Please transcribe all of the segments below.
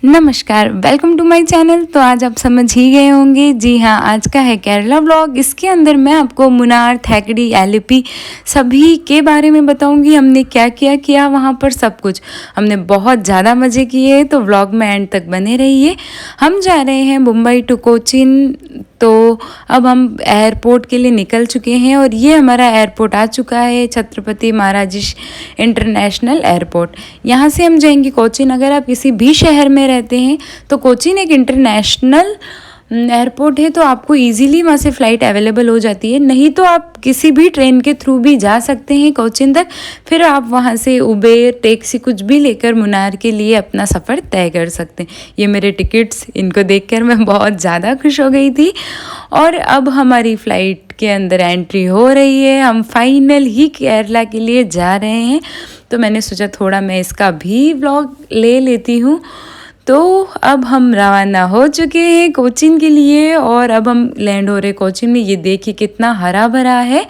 नमस्कार, welcome to my channel. तो आज आप समझ ही गए होंगे, जी हाँ, आज का है केरला व्लॉग। इसके अंदर मैं आपको मुन्नार, थेकड़ी, एलिपी सभी के बारे में बताऊंगी। हमने क्या क्या किया वहाँ पर, सब कुछ। हमने बहुत ज़्यादा मज़े किए, तो व्लॉग में एंड तक बने रहिए। हम जा रहे हैं मुंबई टू कोचीन। तो अब हम एयरपोर्ट के लिए निकल चुके हैं और ये हमारा एयरपोर्ट आ चुका है, छत्रपति महाराज इंटरनेशनल एयरपोर्ट। यहाँ से हम जाएंगे कोचीन। अगर आप किसी भी शहर में रहते हैं तो कोचीन एक इंटरनेशनल एयरपोर्ट है, तो आपको इजीली वहाँ से फ़्लाइट अवेलेबल हो जाती है। नहीं तो आप किसी भी ट्रेन के थ्रू भी जा सकते हैं कोचीन तक। फिर आप वहाँ से उबेर, टैक्सी कुछ भी लेकर मुन्नार के लिए अपना सफ़र तय कर सकते हैं। ये मेरे टिकट्स, इनको देखकर मैं बहुत ज़्यादा खुश हो गई थी। और अब हमारी फ़्लाइट के अंदर एंट्री हो रही है। हम फाइनल ही केरला के लिए जा रहे हैं, तो मैंने सोचा थोड़ा मैं इसका भी व्लॉग ले लेती हूँ। तो अब हम रवाना हो चुके हैं कोचीन के लिए और अब हम लैंड हो रहे कोचीन में। ये देखिए कितना हरा भरा है।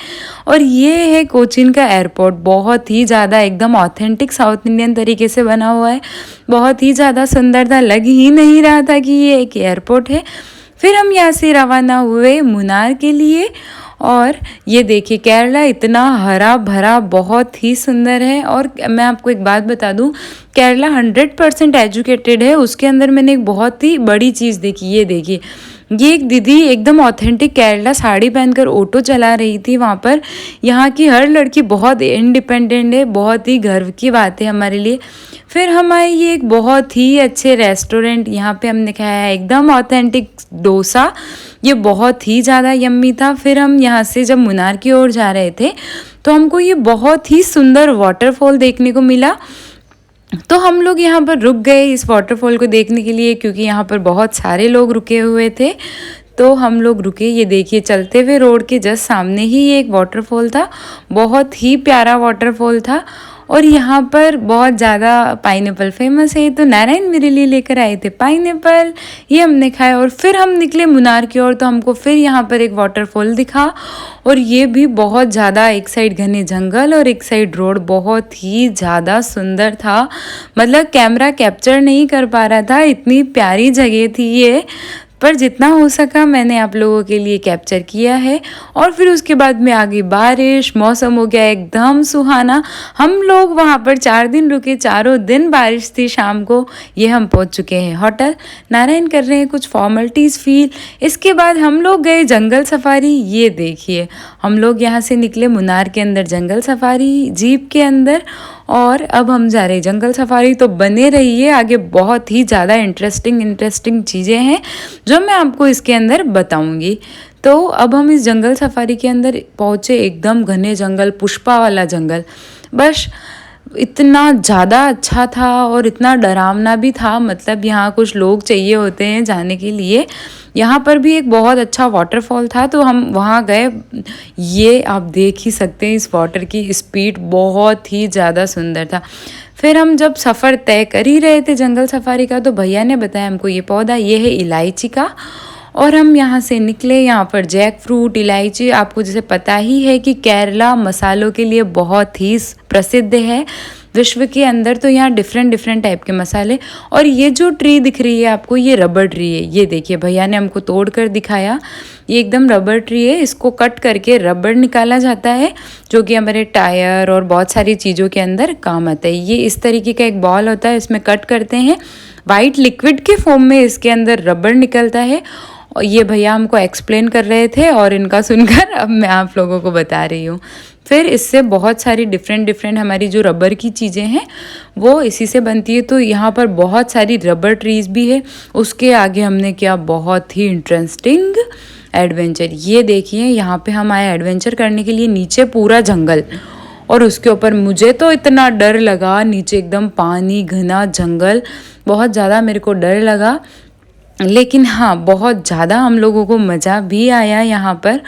और ये है कोचीन का एयरपोर्ट, बहुत ही ज़्यादा एकदम ऑथेंटिक साउथ इंडियन तरीके से बना हुआ है। बहुत ही ज़्यादा सुंदर था, लग ही नहीं रहा था कि ये एक एयरपोर्ट है। फिर हम यहाँ से रवाना हुए मुन्नार के लिए। और ये देखिए केरला इतना हरा भरा, बहुत ही सुंदर है। और मैं आपको एक बात बता दूं, केरला 100% एजुकेटेड है। उसके अंदर मैंने एक बहुत ही बड़ी चीज़ देखी। ये देखिए, ये एक दीदी एकदम ऑथेंटिक केरला साड़ी पहनकर ऑटो चला रही थी वहाँ पर। यहाँ की हर लड़की बहुत इंडिपेंडेंट है, बहुत ही गर्व की बात है हमारे लिए। फिर हम आए ये एक बहुत ही अच्छे रेस्टोरेंट, यहाँ पे हमने खाया है एकदम ऑथेंटिक डोसा। ये बहुत ही ज़्यादा यम्मी था। फिर हम यहाँ से जब मुन्नार की ओर जा रहे थे तो हमको ये बहुत ही सुंदर वाटरफॉल देखने को मिला। तो हम लोग यहाँ पर रुक गए इस वाटरफॉल को देखने के लिए, क्योंकि यहाँ पर बहुत सारे लोग रुके हुए थे। तो हम लोग रुके। ये देखिए चलते हुए रोड के जस्ट सामने ही ये एक वाटरफॉल था, बहुत ही प्यारा वाटरफॉल था। और यहाँ पर बहुत ज़्यादा पाइनएप्पल फेमस है, तो नारायण मेरे लिए लेकर आए थे पाइनएप्पल। ये हमने खाया और फिर हम निकले मुन्नार की ओर। तो हमको फिर यहाँ पर एक वाटरफॉल दिखा और ये भी बहुत ज़्यादा, एक साइड घने जंगल और एक साइड रोड, बहुत ही ज़्यादा सुंदर था। मतलब कैमरा कैप्चर नहीं कर पा रहा था, इतनी प्यारी जगह थी ये। पर जितना हो सका मैंने आप लोगों के लिए कैप्चर किया है। और फिर उसके बाद में आ गई बारिश, मौसम हो गया एकदम सुहाना। हम लोग वहाँ पर 4 दिन रुके, चारों दिन बारिश थी। शाम को ये हम पहुँच चुके हैं होटल। नारायण कर रहे हैं कुछ फॉर्मेलिटीज़ फील। इसके बाद हम लोग गए जंगल सफारी। ये देखिए हम लोग यहाँ से निकले मुन्नार के अंदर जंगल सफारी जीप के अंदर, और अब हम जा रहे हैं जंगल सफारी। तो बने रहिए, आगे बहुत ही ज़्यादा इंटरेस्टिंग चीज़ें हैं जो मैं आपको इसके अंदर बताऊंगी। तो अब हम इस जंगल सफारी के अंदर पहुँचे, एकदम घने जंगल, पुष्पा वाला जंगल। बस इतना ज़्यादा अच्छा था और इतना डरावना भी था। मतलब यहाँ कुछ लोग चाहिए होते हैं जाने के लिए। यहाँ पर भी एक बहुत अच्छा वाटरफॉल था, तो हम वहाँ गए। ये आप देख ही सकते हैं, इस वाटर की स्पीड बहुत ही ज़्यादा सुंदर था। फिर हम जब सफ़र तय कर ही रहे थे जंगल सफारी का, तो भैया ने बताया हमको ये पौधा, ये है इलायची का। और हम यहाँ से निकले। यहाँ पर जैक फ्रूट, इलायची, आपको जैसे पता ही है कि केरला मसालों के लिए बहुत ही प्रसिद्ध है विश्व के अंदर। तो यहाँ डिफरेंट टाइप के मसाले। और ये जो ट्री दिख रही है आपको, ये रबर ट्री है। ये देखिए भैया ने हमको तोड़ कर दिखाया। ये एकदम रबर ट्री है, इसको कट करके रबर निकाला जाता है, जो कि हमारे टायर और बहुत सारी चीज़ों के अंदर काम आता है। ये इस तरीके का एक बॉल होता है, इसमें कट करते हैं, वाइट लिक्विड के फॉर्म में इसके अंदर रबर निकलता है। और ये भैया हमको एक्सप्लेन कर रहे थे और इनका सुनकर अब मैं आप लोगों को बता रही हूँ। फिर इससे बहुत सारी डिफरेंट हमारी जो रबर की चीज़ें हैं वो इसी से बनती है। तो यहाँ पर बहुत सारी रबर ट्रीज़ भी है। उसके आगे हमने किया बहुत ही इंटरेस्टिंग एडवेंचर। ये देखिए यहाँ पे हम आए एडवेंचर करने के लिए। नीचे पूरा जंगल और उसके ऊपर मुझे तो इतना डर लगा, नीचे एकदम पानी, घना जंगल, बहुत ज़्यादा मेरे को डर लगा। लेकिन हाँ, बहुत ज़्यादा हम लोगों को मज़ा भी आया यहाँ पर।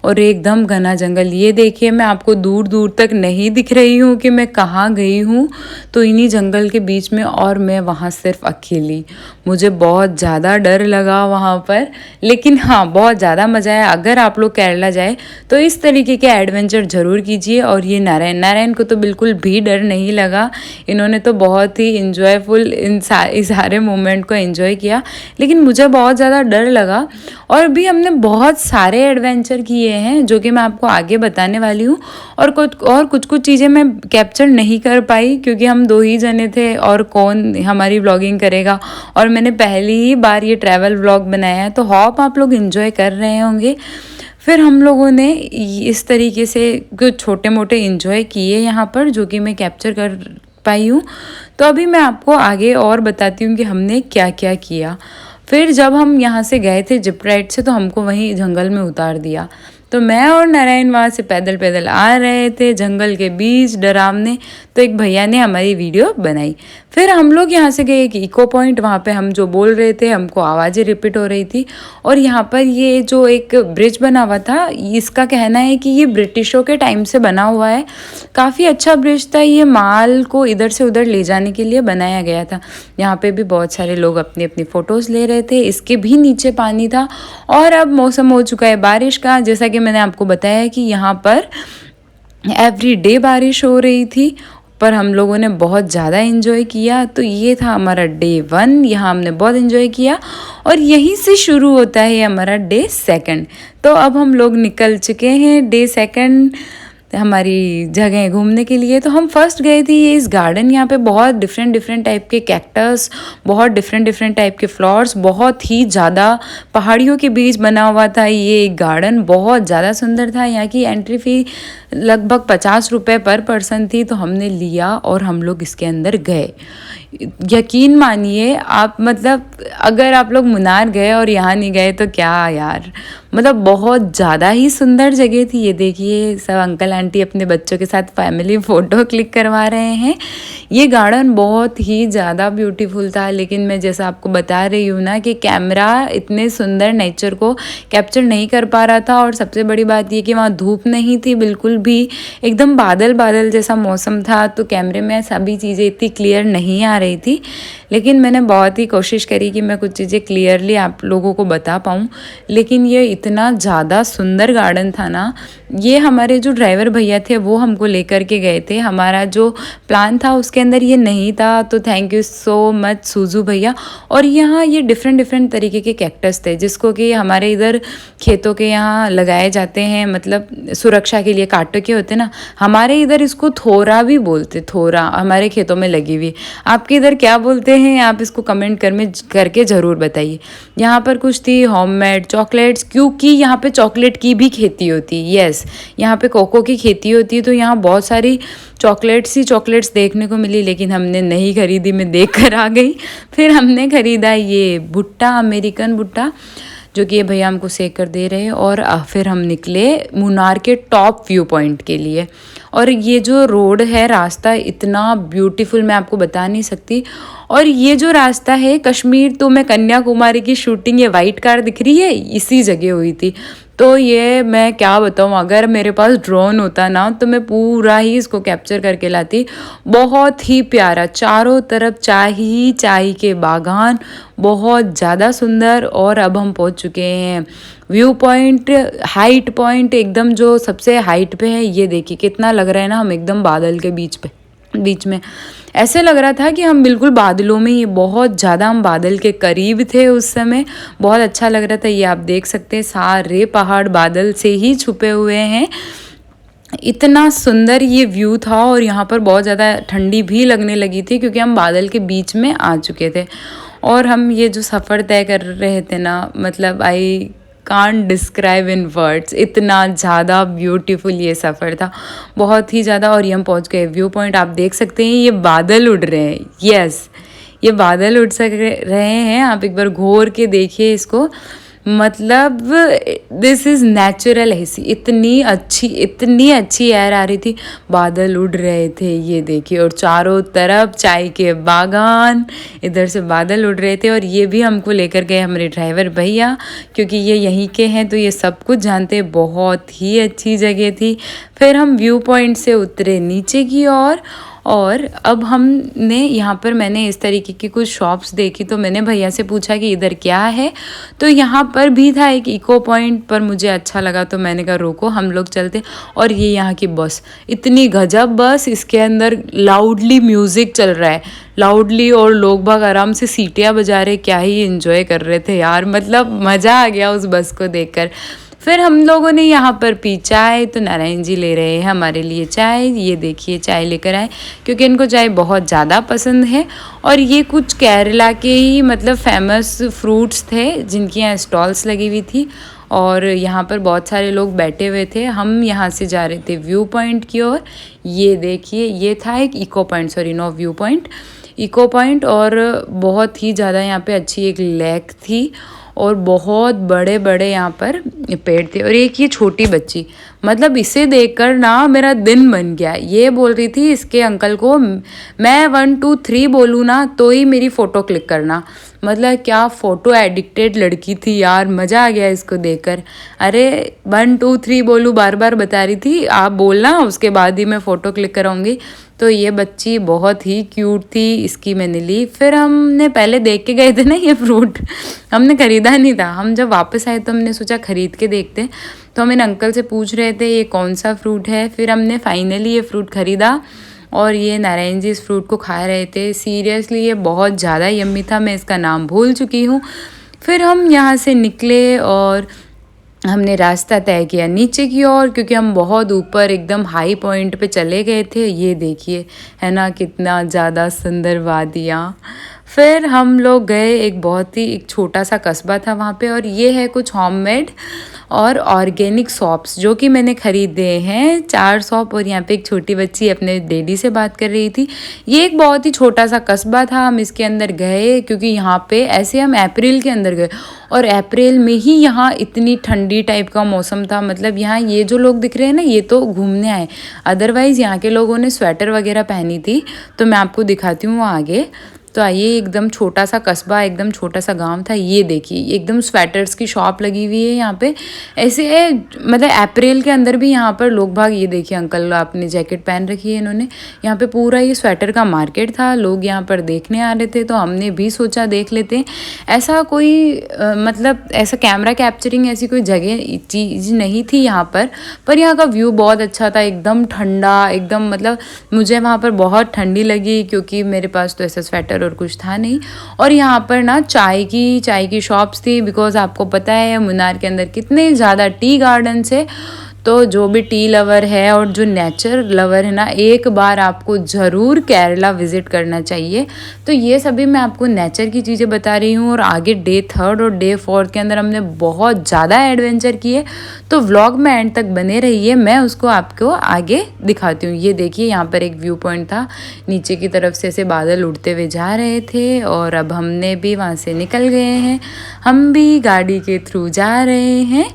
और एकदम घना जंगल। ये देखिए मैं आपको दूर दूर तक नहीं दिख रही हूँ कि मैं कहाँ गई हूँ, तो इन्हीं जंगल के बीच में, और मैं वहाँ सिर्फ अकेली। मुझे बहुत ज़्यादा डर लगा वहाँ पर, लेकिन हाँ बहुत ज़्यादा मज़ा आया। अगर आप लोग केरला जाए तो इस तरीके के एडवेंचर ज़रूर कीजिए। और ये नारायण को तो बिल्कुल भी डर नहीं लगा, इन्होंने तो बहुत ही इन्जॉयफुल इस सारे मोमेंट को एंजॉय किया, लेकिन मुझे बहुत ज़्यादा डर लगा। और भी हमने बहुत सारे एडवेंचर किए हैं जो कि मैं आपको आगे बताने वाली हूँ। और कुछ चीज़ें मैं कैप्चर नहीं कर पाई क्योंकि हम 2 ही जने थे और कौन हमारी व्लॉगिंग करेगा, और मैंने पहली ही बार ये ट्रैवल व्लॉग बनाया है, तो होप आप लोग इन्जॉय कर रहे होंगे। फिर हम लोगों ने इस तरीके से कुछ छोटे मोटे इन्जॉय किए यहाँ पर, जो कि मैं कैप्चर कर पाई हूँ। तो अभी मैं आपको आगे और बताती हूँ कि हमने क्या क्या किया। फिर जब हम यहाँ से गए थे जिप राइड से, तो हमको वहीं जंगल में उतार दिया। तो मैं और नारायण वहाँ से पैदल पैदल आ रहे थे जंगल के बीच डरावने, तो एक भैया ने हमारी वीडियो बनाई। फिर हम लोग यहाँ से गए एक इको पॉइंट, वहाँ पे हम जो बोल रहे थे हमको आवाज़ें रिपीट हो रही थी। और यहाँ पर ये जो एक ब्रिज बना हुआ था, इसका कहना है कि ये ब्रिटिशों के टाइम से बना हुआ है। काफ़ी अच्छा ब्रिज था, ये माल को इधर से उधर ले जाने के लिए बनाया गया था। यहाँ पे भी बहुत सारे लोग अपनी अपनी फ़ोटोज़ ले रहे थे। इसके भी नीचे पानी था। और अब मौसम हो चुका है बारिश का, जैसा कि मैंने आपको बताया कि यहाँ पर एवरी डे बारिश हो रही थी, पर हम लोगों ने बहुत ज़्यादा इन्जॉय किया। तो ये था हमारा डे 1, यहाँ हमने बहुत इन्जॉय किया। और यहीं से शुरू होता है हमारा डे 2। तो अब हम लोग निकल चुके हैं डे 2 हमारी जगह घूमने के लिए। तो हम फर्स्ट गए थे ये इस गार्डन, यहाँ पे बहुत डिफरेंट टाइप के कैक्टस, बहुत डिफरेंट टाइप के फ्लावर्स, बहुत ही ज़्यादा पहाड़ियों के बीच बना हुआ था ये गार्डन, बहुत ज़्यादा सुंदर था। यहाँ की एंट्री फ़ी लगभग 50 रुपये पर पर्सन थी, तो हमने लिया और हम लोग इसके अंदर गए। यकीन मानिए आप, मतलब अगर आप लोग मुन्नार गए और यहाँ नहीं गए तो क्या यार, मतलब बहुत ज़्यादा ही सुंदर जगह थी। ये देखिए सब अंकल आंटी अपने बच्चों के साथ फैमिली फ़ोटो क्लिक करवा रहे हैं। ये गार्डन बहुत ही ज़्यादा ब्यूटीफुल था, लेकिन मैं जैसा आपको बता रही हूँ ना कि कैमरा इतने सुंदर नेचर को कैप्चर नहीं कर पा रहा था। और सबसे बड़ी बात ये कि वहाँ धूप नहीं थी बिल्कुल भी, एकदम बादल बादल जैसा मौसम था, तो कैमरे में सभी चीज़ें इतनी क्लियर नहीं आ रही थी। लेकिन मैंने बहुत ही कोशिश करी कि मैं कुछ चीज़ें क्लियरली आप लोगों को बता पाऊँ। लेकिन ये इतना ज़्यादा सुंदर गार्डन था ना, ये हमारे जो ड्राइवर भैया थे वो हमको लेकर के गए थे, हमारा जो प्लान था उसके अंदर ये नहीं था। तो थैंक यू सो मच सूजू भैया। और यहाँ ये डिफरेंट तरीके के कैक्टस थे, जिसको कि हमारे इधर खेतों के यहाँ लगाए जाते हैं, मतलब सुरक्षा के लिए कांटों के होते ना, हमारे इधर इसको थोरा भी बोलते, थोरा हमारे खेतों में लगी हुई। आपके इधर क्या बोलते हैं आप इसको कमेंट करके ज़रूर बताइए। यहाँ पर कुछ थी होममेड चॉकलेट्स, क्योंकि यहाँ पे चॉकलेट की भी खेती होती है। यस, यहाँ पे कोको की खेती होती है, तो यहाँ बहुत सारी चॉकलेट्स देखने को मिली, लेकिन हमने नहीं खरीदी, मैं देख कर आ गई। फिर हमने खरीदा ये भुट्टा, अमेरिकन भुट्टा, जो कि ये भैया हमको सेक कर दे रहे हैं। और फिर हम निकले मुन्नार के टॉप व्यू पॉइंट के लिए। और ये जो रोड है, रास्ता इतना ब्यूटीफुल मैं आपको बता नहीं सकती। और ये जो रास्ता है कश्मीर तो मैं कन्याकुमारी की शूटिंग, ये वाइट कार दिख रही है, इसी जगह हुई थी। तो ये मैं क्या बताऊँ, अगर मेरे पास ड्रोन होता ना तो मैं पूरा ही इसको कैप्चर करके लाती। बहुत ही प्यारा, चारों तरफ चाय के बागान, बहुत ज़्यादा सुंदर। और अब हम पहुँच चुके हैं व्यू पॉइंट, हाइट पॉइंट, एकदम जो सबसे हाइट पे है। ये देखिए कितना लग रहा है ना, हम एकदम बादल के बीच में ऐसे लग रहा था कि हम बिल्कुल बादलों में ही, बहुत ज़्यादा हम बादल के करीब थे उस समय, बहुत अच्छा लग रहा था। ये आप देख सकते हैं सारे पहाड़ बादल से ही छुपे हुए हैं, इतना सुंदर ये व्यू था। और यहाँ पर बहुत ज़्यादा ठंडी भी लगने लगी थी क्योंकि हम बादल के बीच में आ चुके थे। और हम ये जो सफ़र तय कर रहे थे ना, मतलब I can't describe in words, इतना ज़्यादा ब्यूटीफुल ये सफ़र था, बहुत ही ज़्यादा। और ये हम पहुँच गए व्यू पॉइंट, आप देख सकते हैं ये बादल उड़ रहे हैं। यस, ये बादल उड़ रहे हैं, आप एक बार घूर के देखिए इसको, मतलब दिस इज़ नेचुरल एसी, इतनी अच्छी एयर आ रही थी, बादल उड़ रहे थे ये देखिए, और चारों तरफ चाय के बागान, इधर से बादल उड़ रहे थे। और ये भी हमको लेकर गए हमारे ड्राइवर भैया, क्योंकि ये यहीं के हैं तो ये सब कुछ जानते हैं। बहुत ही अच्छी जगह थी। फिर हम व्यू पॉइंट से उतरे नीचे की ओर, और अब हमने यहाँ पर मैंने इस तरीके की कुछ शॉप्स देखी, तो मैंने भैया से पूछा कि इधर क्या है। तो यहाँ पर भी था एक इको पॉइंट, पर मुझे अच्छा लगा तो मैंने कहा रोको हम लोग चलते। और ये यहाँ की बस, इतनी गजब बस, इसके अंदर लाउडली म्यूज़िक चल रहा है, लाउडली, और लोग बाग आराम से सीटियाँ बजा रहे, क्या ही इन्जॉय कर रहे थे यार, मतलब मज़ा आ गया उस बस को देखकर। फिर हम लोगों ने यहाँ पर पी चाय, तो नारायण जी ले रहे हैं हमारे लिए चाय, ये देखिए चाय लेकर आए, क्योंकि इनको चाय बहुत ज़्यादा पसंद है। और ये कुछ केरला के ही मतलब फेमस फ्रूट्स थे जिनकी यहाँ स्टॉल्स लगी हुई थी, और यहाँ पर बहुत सारे लोग बैठे हुए थे। हम यहाँ से जा रहे थे व्यू पॉइंट की ओर। ये देखिए, ये था एक echo point, sorry no view point, echo point. और बहुत ही ज़्यादा यहाँ पे अच्छी एक लेक थी, और बहुत बड़े बड़े यहाँ पर पेड़ थे। और एक ये छोटी बच्ची, मतलब इसे देखकर ना मेरा दिन बन गया। ये बोल रही थी इसके अंकल को, मैं 1 2 3 बोलूँ ना तो ही मेरी फ़ोटो क्लिक करना। मतलब क्या फ़ोटो एडिक्टेड लड़की थी यार, मज़ा आ गया इसको देखकर। अरे 1 2 3 बोलूँ बार बार बता रही थी, आप बोलना उसके बाद ही मैं फ़ोटो क्लिक कराऊंगी। तो ये बच्ची बहुत ही क्यूट थी, इसकी मैंने ली। फिर हमने पहले देख के गए थे ना ये फ्रूट, हमने ख़रीदा नहीं था। हम जब वापस आए तो हमने सोचा ख़रीद के देखते। तो हम इन अंकल से पूछ रहे थे ये कौन सा फ्रूट है। फिर हमने फाइनली ये फ्रूट ख़रीदा, और ये नारायण जी इस फ्रूट को खा रहे थे। सीरियसली ये बहुत ज़्यादा यम्मी था, मैं इसका नाम भूल चुकी हूँ। फिर हम यहाँ से निकले और हमने रास्ता तय किया नीचे की ओर, क्योंकि हम बहुत ऊपर एकदम हाई पॉइंट पे चले गए थे। ये देखिए है ना कितना ज़्यादा सुंदर वादियाँ। फिर हम लोग गए, एक छोटा सा कस्बा था वहाँ पे, और ये है कुछ होममेड और ऑर्गेनिक सॉप्स जो कि मैंने ख़रीदे हैं 4 सॉप। और यहाँ पे एक छोटी बच्ची अपने डैडी से बात कर रही थी। ये एक बहुत ही छोटा सा कस्बा था, हम इसके अंदर गए क्योंकि यहाँ पे ऐसे हम अप्रैल के अंदर गए, और अप्रैल में ही यहाँ इतनी ठंडी टाइप का मौसम था। मतलब यहाँ ये जो लोग दिख रहे हैं ना, ये तो घूमने आए, अदरवाइज़ यहाँ के लोगों ने स्वेटर वगैरह पहनी थी। तो मैं आपको दिखाती हूँ आगे। तो आइए, एकदम छोटा सा कस्बा, एकदम छोटा सा गांव था। ये देखिए एकदम स्वेटर्स की शॉप लगी हुई है यहाँ पे ऐसे, मतलब अप्रैल के अंदर भी यहाँ पर लोग भाग। ये देखिए अंकल अपनी जैकेट पहन रखी है इन्होंने। यहाँ पे पूरा ये स्वेटर का मार्केट था, लोग यहाँ पर देखने आ रहे थे, तो हमने भी सोचा देख लेते हैं। ऐसा कोई मतलब ऐसा कैमरा कैप्चरिंग ऐसी कोई जगह चीज़ नहीं थी यहाँ पर यहाँ का व्यू बहुत अच्छा था, एकदम ठंडा, एकदम मतलब मुझे वहाँ पर बहुत ठंडी लगी, क्योंकि मेरे पास तो ऐसा स्वेटर और कुछ था नहीं। और यहाँ पर ना चाय की शॉप्स थी, बिकॉज आपको पता है मुन्नार के अंदर कितने ज़्यादा टी गार्डन्स है। तो जो भी टी लवर है और जो नेचर लवर है ना, एक बार आपको ज़रूर केरला विज़िट करना चाहिए। तो ये सभी मैं आपको नेचर की चीज़ें बता रही हूँ। और आगे डे 3 और डे 4 के अंदर हमने बहुत ज़्यादा एडवेंचर किए। तो व्लॉग में एंड तक बने रहिए, मैं उसको आपको आगे दिखाती हूँ। ये देखिए यहाँ पर एक व्यू पॉइंट था, नीचे की तरफ से ऐसे बादल उड़ते हुए जा रहे थे, और अब हमने भी वहाँ से निकल गए हैं। हम भी गाड़ी के थ्रू जा रहे हैं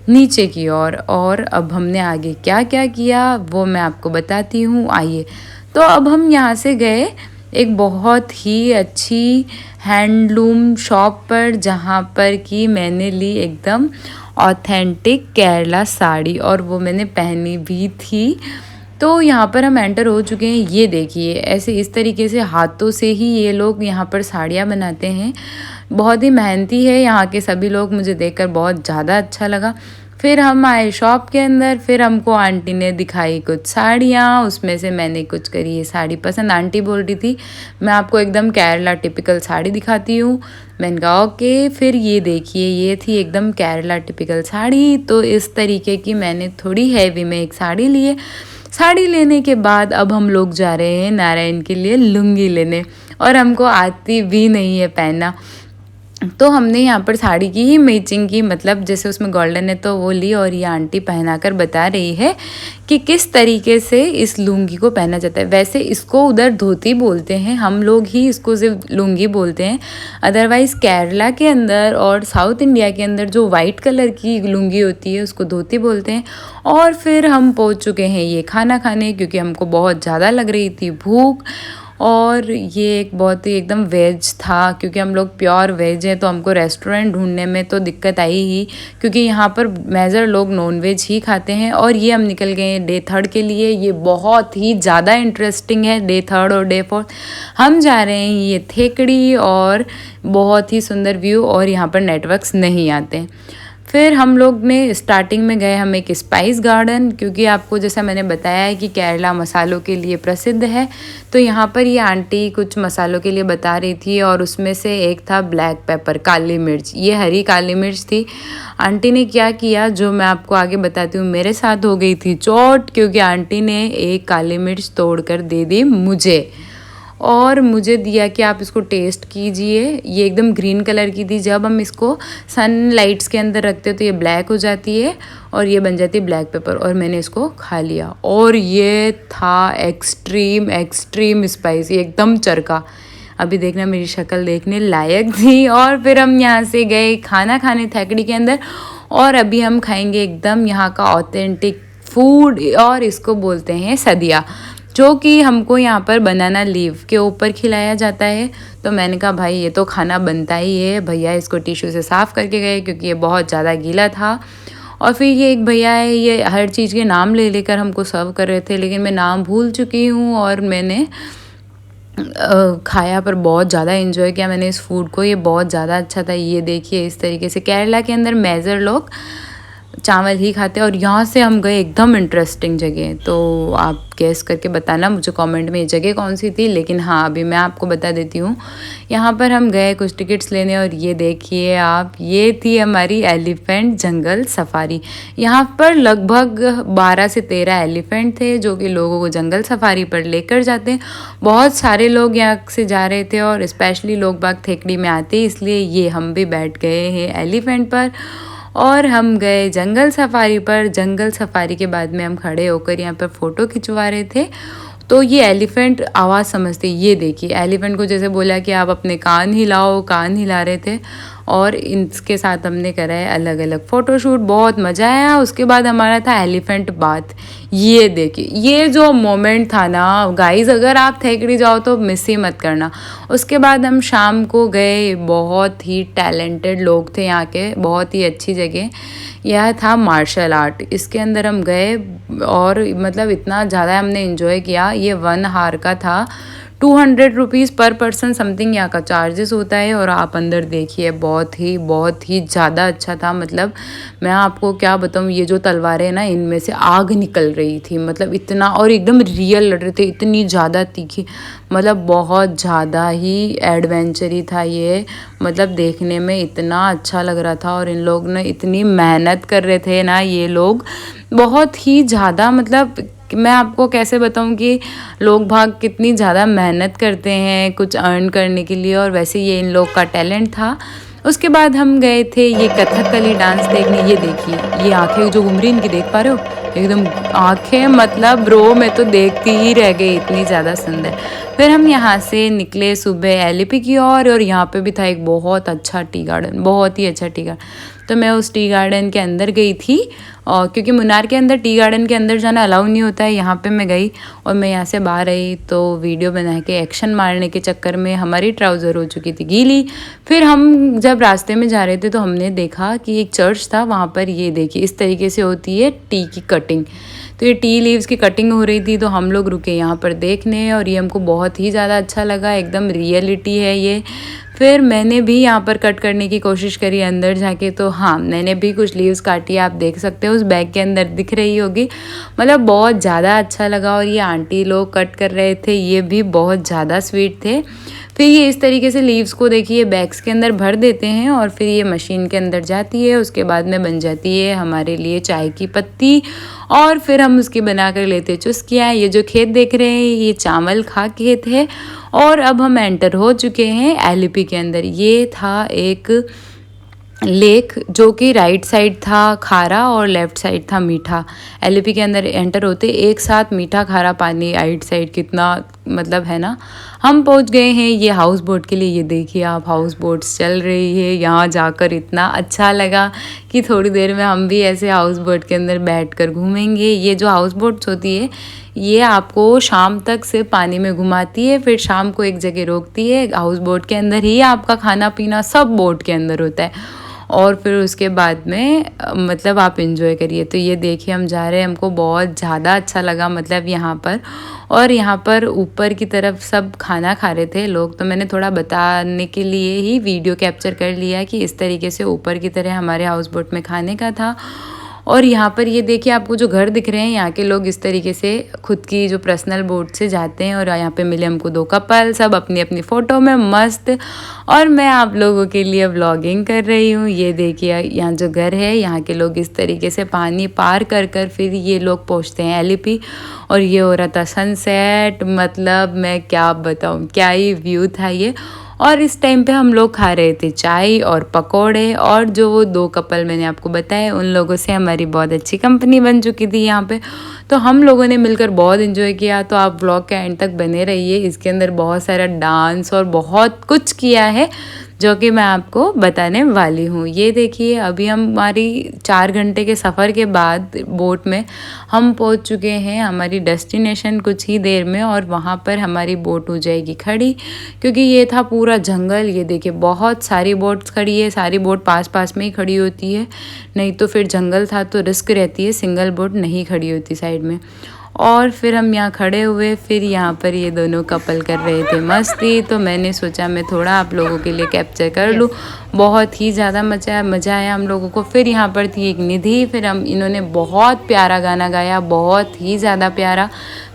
नीचे की ओर। और अब हमने आगे क्या क्या किया वो मैं आपको बताती हूँ, आइए। तो अब हम यहाँ से गए एक बहुत ही अच्छी हैंडलूम शॉप पर, जहाँ पर कि मैंने ली एकदम ऑथेंटिक केरला साड़ी, और वो मैंने पहनी भी थी। तो यहाँ पर हम एंटर हो चुके हैं। ये देखिए ऐसे इस तरीके से हाथों से ही ये लोग यहाँ पर साड़ियाँ बनाते हैं। बहुत ही मेहनती है यहाँ के सभी लोग, मुझे देखकर बहुत ज़्यादा अच्छा लगा। फिर हम आए शॉप के अंदर, फिर हमको आंटी ने दिखाई कुछ साड़ियाँ, उसमें से मैंने कुछ करी ये साड़ी पसंद। आंटी बोल रही थी मैं आपको एकदम केरला टिपिकल साड़ी दिखाती हूँ। मैंने कहा ओके। फिर ये देखिए ये थी एकदम केरला टिपिकल साड़ी। तो इस तरीके की मैंने थोड़ी हैवी में एक साड़ी ली है। साड़ी लेने के बाद अब हम लोग जा रहे हैं नारायण के लिए लुंगी लेने, और हमको आती भी नहीं है पहनना। तो हमने यहाँ पर साड़ी की ही मैचिंग की, मतलब जैसे उसमें गोल्डन है तो वो ली, और ये आंटी पहनाकर बता रही है कि किस तरीके से इस लुंगी को पहना जाता है। वैसे इसको उधर धोती बोलते हैं, हम लोग ही इसको सिर्फ लुंगी बोलते हैं। अदरवाइज़ केरला के अंदर और साउथ इंडिया के अंदर जो वाइट कलर की लुंगी होती है उसको धोती बोलते हैं। और फिर हम पहुँच चुके हैं ये खाना खाने, क्योंकि हमको बहुत ज़्यादा लग रही थी भूख। और ये एक बहुत ही एकदम वेज था, क्योंकि हम लोग प्योर वेज हैं तो हमको रेस्टोरेंट ढूंढने में तो दिक्कत आई ही, क्योंकि यहाँ पर मेजर लोग नॉन वेज ही खाते हैं। और ये हम निकल गए हैं डे 3 के लिए। ये बहुत ही ज़्यादा इंटरेस्टिंग है, डे 3 और डे 4 हम जा रहे हैं ये थेकड़ी, और बहुत ही सुंदर व्यू, और यहाँ पर नेटवर्क्स नहीं आते हैं। फिर हम लोग ने स्टार्टिंग में गए हम एक स्पाइस गार्डन, क्योंकि आपको जैसा मैंने बताया है कि केरला मसालों के लिए प्रसिद्ध है। तो यहाँ पर ये आंटी कुछ मसालों के लिए बता रही थी, और उसमें से एक था ब्लैक पेपर, काली मिर्च। ये हरी काली मिर्च थी। आंटी ने क्या किया, जो मैं आपको आगे बताती हूँ, मेरे साथ हो गई थी चोट, क्योंकि आंटी ने एक काली मिर्च तोड़कर दे दी मुझे, और मुझे दिया कि आप इसको टेस्ट कीजिए। ये एकदम ग्रीन कलर की थी। जब हम इसको सनलाइट्स के अंदर रखते हैं तो ये ब्लैक हो जाती है, और ये बन जाती है ब्लैक पेपर। और मैंने इसको खा लिया, और ये था एक्सट्रीम एक्सट्रीम स्पाइसी, एकदम चरका। अभी देखना, मेरी शक्ल देखने लायक थी। और फिर हम यहाँ से गए खाना खाने थेकड़ी के अंदर, और अभी हम खाएंगे एकदम यहाँ का ऑथेंटिक फूड, और इसको बोलते हैं सदिया, जो कि हमको यहाँ पर बनाना लीव के ऊपर खिलाया जाता है। तो मैंने कहा भाई ये तो खाना बनता ही है। भैया इसको टिश्यू से साफ़ करके गए, क्योंकि ये बहुत ज़्यादा गीला था। और फिर ये एक भैया है, ये हर चीज़ के नाम ले लेकर हमको सर्व कर रहे थे, लेकिन मैं नाम भूल चुकी हूँ। और मैंने खाया, पर बहुत ज़्यादा एंजॉय किया मैंने इस फूड को। ये बहुत ज़्यादा अच्छा था। ये देखिए इस तरीके से केरला के अंदर मेजर लोग चावल ही खाते हैं। और यहाँ से हम गए एकदम इंटरेस्टिंग जगह, तो आप गेस करके बताना मुझे कमेंट में ये जगह कौन सी थी। लेकिन हाँ, अभी मैं आपको बता देती हूँ। यहाँ पर हम गए कुछ टिकट्स लेने, और ये देखिए आप, ये थी हमारी एलिफेंट जंगल सफारी। यहाँ पर लगभग 12 से 13 एलिफेंट थे, जो कि लोगों को जंगल सफारी पर लेकर जाते हैं। बहुत सारे लोग यहाँ से जा रहे थे, और स्पेशली लोग बाग थेकड़ी में आते, इसलिए ये हम भी बैठ गए हैं एलिफेंट पर, और हम गए जंगल सफारी पर। जंगल सफारी के बाद में हम खड़े होकर यहाँ पर फ़ोटो खिंचवा रहे थे। तो ये एलिफेंट आवाज़ समझते, ये देखिए एलिफेंट को जैसे बोला कि आप अपने कान हिलाओ, कान हिला रहे थे। और इनके साथ हमने करा है अलग अलग फ़ोटोशूट, बहुत मज़ा आया। उसके बाद हमारा था एलिफेंट बाथ। ये देखिए, ये जो मोमेंट था ना गाइस, अगर आप थेकड़ी जाओ तो मिस ही मत करना। उसके बाद हम शाम को गए, बहुत ही टैलेंटेड लोग थे यहाँ के, बहुत ही अच्छी जगह। यह था मार्शल आर्ट, इसके अंदर हम गए, और मतलब इतना ज़्यादा हमने इन्जॉय किया। ये 1 हार का था, 200 रुपीज़ पर पर्सन समथिंग यहाँ का चार्जेस होता है। और आप अंदर देखिए, बहुत ही ज़्यादा अच्छा था। मतलब मैं आपको क्या बताऊँ, ये जो तलवारें हैं ना, इनमें से आग निकल रही थी, मतलब इतना, और एकदम रियल लड़ रहे थे, इतनी ज़्यादा तीखी, मतलब बहुत ज़्यादा ही एडवेंचरी था ये। मतलब देखने में इतना अच्छा लग रहा था, और इन लोग ने इतनी मेहनत कर रहे थे ना ये लोग, बहुत ही ज़्यादा। मतलब मैं आपको कैसे बताऊं कि लोग भाग कितनी ज़्यादा मेहनत करते हैं कुछ अर्न करने के लिए, और वैसे ये इन लोग का टैलेंट था। उसके बाद हम गए थे ये कथकली डांस देखने। ये देखिए, ये आंखें जो घूम रही इनकी, देख पा रहे हो, एकदम आंखें, मतलब ब्रो मैं तो देखती ही रह गई, इतनी ज़्यादा सुंदर। फिर हम यहाँ से निकले सुबह एलिपी की ओर, और यहाँ पे भी था एक बहुत अच्छा टी गार्डन, बहुत ही अच्छा टी गार्डन। तो मैं उस टी गार्डन के अंदर गई थी, और क्योंकि मुन्नार के अंदर टी गार्डन के अंदर जाना अलाउ नहीं होता है, यहाँ पे मैं गई, और मैं यहाँ से बाहर आई तो वीडियो बना के एक्शन मारने के चक्कर में हमारी ट्राउज़र हो चुकी थी गीली। फिर हम जब रास्ते में जा रहे थे तो हमने देखा कि एक चर्च था, वहाँ पर ये देखिए इस तरीके से होती है टी की कटिंग। तो ये टी लीव्स की कटिंग हो रही थी, तो हम लोग रुके यहाँ पर देखने, और ये हमको बहुत ही ज़्यादा अच्छा लगा, एकदम रियलिटी है ये। फिर मैंने भी यहाँ पर कट करने की कोशिश करी अंदर जाके, तो हाँ मैंने भी कुछ लीव्स काटी, आप देख सकते हो उस बैग के अंदर दिख रही होगी। मतलब बहुत ज़्यादा अच्छा लगा, और ये आंटी लोग कट कर रहे थे, ये भी बहुत ज़्यादा स्वीट थे। फिर ये इस तरीके से लीव्स को देखिए बैग्स के अंदर भर देते हैं, और फिर ये मशीन के अंदर जाती है, उसके बाद में बन जाती है हमारे लिए चाय की पत्ती, और फिर हम उसकी बना कर लेते चुस्कियाँ। ये जो खेत देख रहे हैं ये चावल खा खेत है, और अब हम एंटर हो चुके हैं एलिपी के अंदर। ये था एक लेक जो कि राइट साइड था खारा और लेफ्ट साइड था मीठा। एलिपी के अंदर एंटर होते एक साथ मीठा खारा पानी राइट साइड, कितना मतलब है ना। हम पहुंच गए हैं ये हाउस बोट के लिए। ये देखिए आप, हाउस बोट्स चल रही है। यहाँ जाकर इतना अच्छा लगा कि थोड़ी देर में हम भी ऐसे हाउस बोट के अंदर बैठकर घूमेंगे। ये जो हाउस बोट्स होती है ये आपको शाम तक से पानी में घुमाती है, फिर शाम को एक जगह रोकती है। हाउस बोट के अंदर ही आपका खाना पीना सब बोट के अंदर होता है और फिर उसके बाद में मतलब आप इंजॉय करिए। तो ये देखिए हम जा रहे हैं, हमको बहुत ज़्यादा अच्छा लगा मतलब यहाँ पर। और यहाँ पर ऊपर की तरफ सब खाना खा रहे थे लोग, तो मैंने थोड़ा बताने के लिए ही वीडियो कैप्चर कर लिया कि इस तरीके से ऊपर की तरह हमारे हाउस बोट में खाने का था। और यहाँ पर ये देखिए आपको जो घर दिख रहे हैं, यहाँ के लोग इस तरीके से खुद की जो पर्सनल बोट से जाते हैं। और यहाँ पे मिले हमको 2 कपल, सब अपनी अपनी फ़ोटो में मस्त। और मैं आप लोगों के लिए व्लॉगिंग कर रही हूँ। ये देखिए यहाँ जो घर है, यहाँ के लोग इस तरीके से पानी पार कर कर फिर ये लोग पहुँचते हैं एलिपी। और ये हो रहा था सनसेट, मतलब मैं क्या बताऊँ, क्या ही व्यू था ये। और इस टाइम पे हम लोग खा रहे थे चाय और पकोड़े। और जो वो 2 कपल मैंने आपको बताए, उन लोगों से हमारी बहुत अच्छी कंपनी बन चुकी थी यहाँ पे। तो हम लोगों ने मिलकर बहुत इन्जॉय किया। तो आप व्लॉग के एंड तक बने रहिए, इसके अंदर बहुत सारा डांस और बहुत कुछ किया है जो कि मैं आपको बताने वाली हूँ। ये देखिए अभी हमारी 4 घंटे के सफ़र के बाद बोट में हम पहुँच चुके हैं हमारी डेस्टिनेशन कुछ ही देर में। और वहाँ पर हमारी बोट हो जाएगी खड़ी, क्योंकि ये था पूरा जंगल। ये देखिए बहुत सारी बोट्स खड़ी है, सारी बोट पास पास में ही खड़ी होती है, नहीं तो फिर जंगल था तो रिस्क रहती है, सिंगल बोट नहीं खड़ी होती साइड में। और फिर हम यहाँ खड़े हुए, फिर यहाँ पर ये दोनों कपल कर रहे थे मस्ती। तो मैंने सोचा मैं थोड़ा आप लोगों के लिए कैप्चर कर लूँ। बहुत ही ज़्यादा मज़ा आया हम लोगों को। फिर यहाँ पर थी एक निधि, फिर इन्होंने बहुत प्यारा गाना गाया, बहुत ही ज़्यादा प्यारा।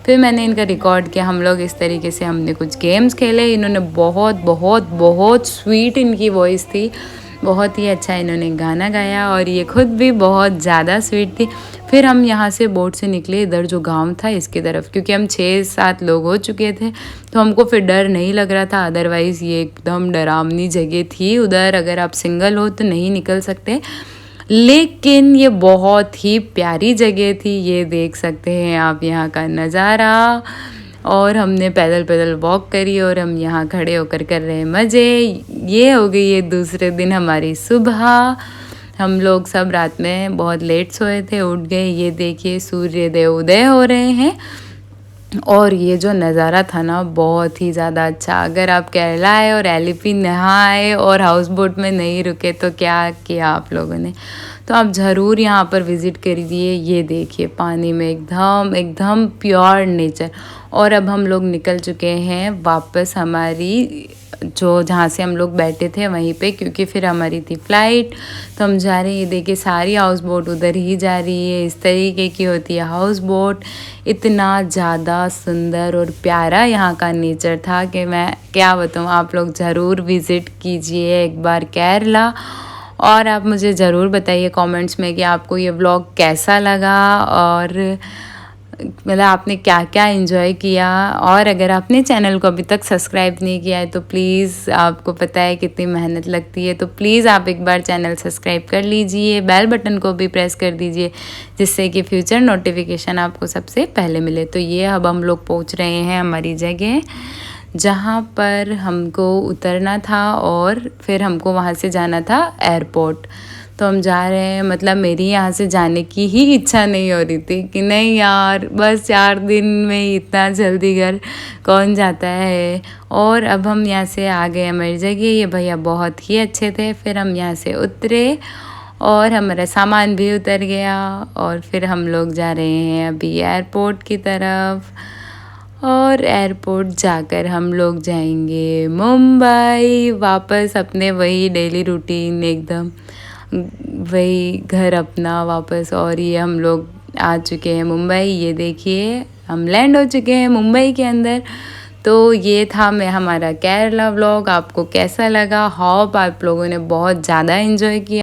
फिर मैंने इनका रिकॉर्ड किया। हम लोग इस तरीके से हमने कुछ गेम्स खेले। इन्होंने बहुत बहुत बहुत स्वीट इनकी वॉइस थी, बहुत ही अच्छा इन्होंने गाना गाया और ये खुद भी बहुत ज़्यादा स्वीट थी। फिर हम यहाँ से बोट से निकले इधर जो गांव था इसकी तरफ, क्योंकि हम 6-7 लोग हो चुके थे तो हमको फिर डर नहीं लग रहा था। अदरवाइज़ ये एकदम डरावनी जगह थी उधर, अगर आप सिंगल हो तो नहीं निकल सकते। लेकिन ये बहुत ही प्यारी जगह थी, ये देख सकते हैं आप यहाँ का नज़ारा। और हमने पैदल पैदल वॉक करी और हम यहाँ खड़े होकर कर रहे हैं मज़े। ये हो गई है दूसरे दिन हमारी सुबह। हम लोग सब रात में बहुत लेट सोए थे, उठ गए। ये देखिए सूर्योदय उदय हो रहे हैं। और ये जो नज़ारा था ना बहुत ही ज़्यादा अच्छा। अगर आप केरला आए और एलिपी नहाए और हाउस बोट में नहीं रुके तो क्या किया आप लोगों ने। तो आप ज़रूर यहाँ पर विज़िट करिए। ये देखिए पानी में एकदम एकदम प्योर नेचर। और अब हम लोग निकल चुके हैं वापस हमारी जो जहाँ से हम लोग बैठे थे वहीं पे, क्योंकि फिर हमारी थी फ़्लाइट। तो हम जा रहे हैं, ये देखिए सारी हाउस बोट उधर ही जा रही है। इस तरीके की होती है हाउस बोट। इतना ज़्यादा सुंदर और प्यारा यहाँ का नेचर था कि मैं क्या बताऊँ। आप लोग ज़रूर विज़िट कीजिए एक बार केरला। और आप मुझे ज़रूर बताइए कमेंट्स में कि आपको ये व्लॉग कैसा लगा और मतलब आपने क्या क्या एंजॉय किया। और अगर आपने चैनल को अभी तक सब्सक्राइब नहीं किया है तो प्लीज़, आपको पता है कितनी मेहनत लगती है, तो प्लीज़ आप एक बार चैनल सब्सक्राइब कर लीजिए, बेल बटन को भी प्रेस कर दीजिए जिससे कि फ्यूचर नोटिफिकेशन आपको सबसे पहले मिले। तो ये अब हम लोग पहुंच रहे हैं हमारी जगह जहाँ पर हमको उतरना था और फिर हमको वहाँ से जाना था एयरपोर्ट। तो हम जा रहे हैं, मतलब मेरी यहाँ से जाने की ही इच्छा नहीं हो रही थी कि नहीं यार बस 4 दिन में इतना जल्दी घर कौन जाता है। और अब हम यहाँ से आ गए हमारी जगह। ये भैया बहुत ही अच्छे थे। फिर हम यहाँ से उतरे और हमारा सामान भी उतर गया और फिर हम लोग जा रहे हैं अभी एयरपोर्ट की तरफ। और एयरपोर्ट जाकर हम लोग जाएंगे मुंबई वापस, अपने वही डेली रूटीन, एकदम वही घर अपना वापस। और ये हम लोग आ चुके हैं मुंबई। ये देखिए हम लैंड हो चुके हैं मुंबई के अंदर। तो ये था मैं हमारा केरला व्लॉग। आपको कैसा लगा? होप आप लोगों ने बहुत ज़्यादा एंजॉय किया।